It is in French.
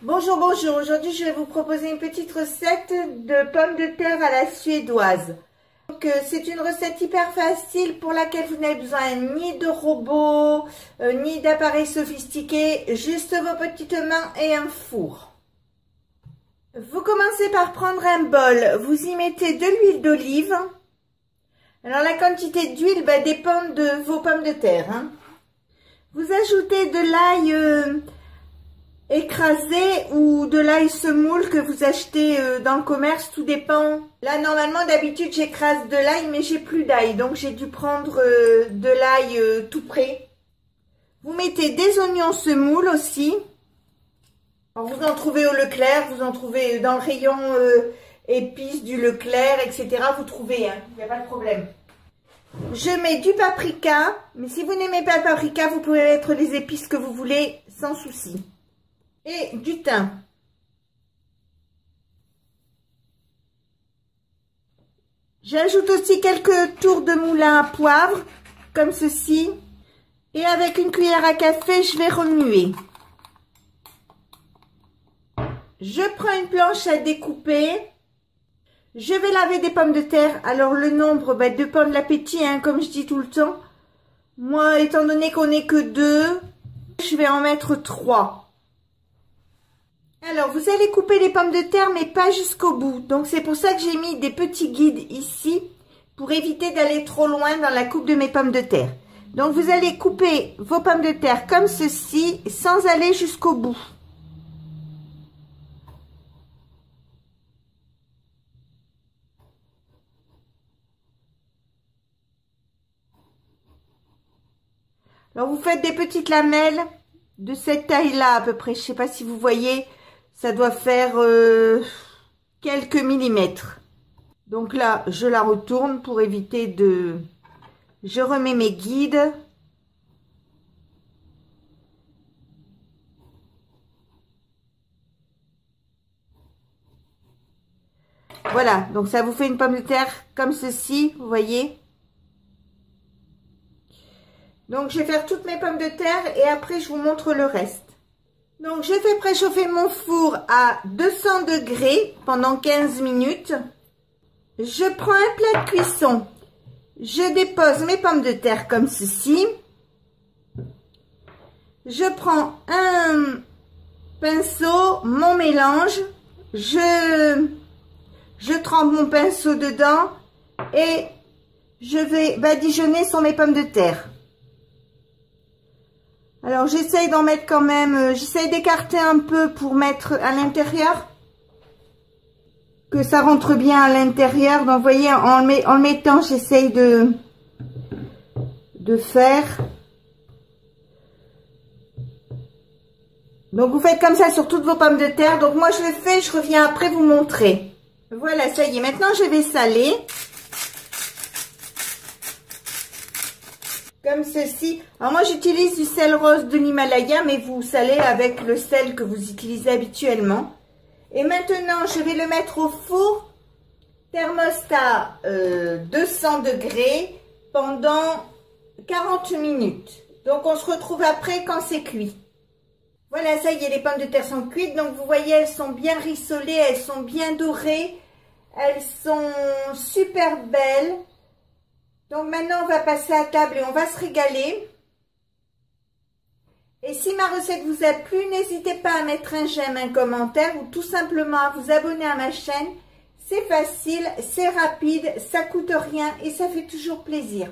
Bonjour, bonjour. Aujourd'hui, je vais vous proposer une petite recette de pommes de terre à la suédoise. Donc, c'est une recette hyper facile pour laquelle vous n'avez besoin ni de robots, ni d'appareils sophistiqués, juste vos petites mains et un four. Vous commencez par prendre un bol, vous y mettez de l'huile d'olive. Alors, la quantité d'huile dépend de vos pommes de terre. Vous ajoutez de l'ail écrasé ou de l'ail semoule que vous achetez dans le commerce, tout dépend. Là, normalement, d'habitude, j'écrase de l'ail, mais j'ai plus d'ail, donc j'ai dû prendre de l'ail tout prêt. Vous mettez des oignons semoule aussi. Alors, vous en trouvez au Leclerc, vous en trouvez dans le rayon épices du Leclerc, etc. Vous trouvez, il n'y a pas de problème. Je mets du paprika, mais si vous n'aimez pas le paprika, vous pouvez mettre les épices que vous voulez sans souci. Et du thym. J'ajoute aussi quelques tours de moulin à poivre, comme ceci. Et avec une cuillère à café, je vais remuer. Je prends une planche à découper. Je vais laver des pommes de terre. Alors le nombre dépend de l'appétit, comme je dis tout le temps. Moi, étant donné qu'on n'est que 2, je vais en mettre 3. Alors, vous allez couper les pommes de terre, mais pas jusqu'au bout. Donc, c'est pour ça que j'ai mis des petits guides ici, pour éviter d'aller trop loin dans la coupe de mes pommes de terre. Donc, vous allez couper vos pommes de terre comme ceci, sans aller jusqu'au bout. Alors, vous faites des petites lamelles de cette taille-là à peu près. Je ne sais pas si vous voyez. Ça doit faire quelques millimètres. Donc là, je la retourne pour éviter de... Je remets mes guides. Voilà, donc ça vous fait une pomme de terre comme ceci, vous voyez. Donc je vais faire toutes mes pommes de terre et après je vous montre le reste. Donc, je fais préchauffer mon four à 200 degrés pendant 15 minutes. Je prends un plat de cuisson. Je dépose mes pommes de terre comme ceci. Je prends un pinceau, mon mélange. Je trempe mon pinceau dedans et je vais badigeonner sur mes pommes de terre. Alors, j'essaye d'en mettre quand même, j'essaye d'écarter un peu pour mettre à l'intérieur. Que ça rentre bien à l'intérieur. Donc, vous voyez, en le mettant, j'essaye de faire. Donc, vous faites comme ça sur toutes vos pommes de terre. Donc, moi, je le fais, je reviens après vous montrer. Voilà, ça y est. Maintenant, je vais saler. Comme ceci. Alors moi j'utilise du sel rose de l'Himalaya, mais vous salez avec le sel que vous utilisez habituellement. Et maintenant je vais le mettre au four, thermostat 200 degrés pendant 40 minutes. Donc on se retrouve après quand c'est cuit. Voilà, ça y est, les pommes de terre sont cuites. Donc vous voyez, elles sont bien rissolées, elles sont bien dorées, elles sont super belles. Donc maintenant, on va passer à table et on va se régaler. Et si ma recette vous a plu, n'hésitez pas à mettre un j'aime, un commentaire ou tout simplement à vous abonner à ma chaîne. C'est facile, c'est rapide, ça coûte rien et ça fait toujours plaisir.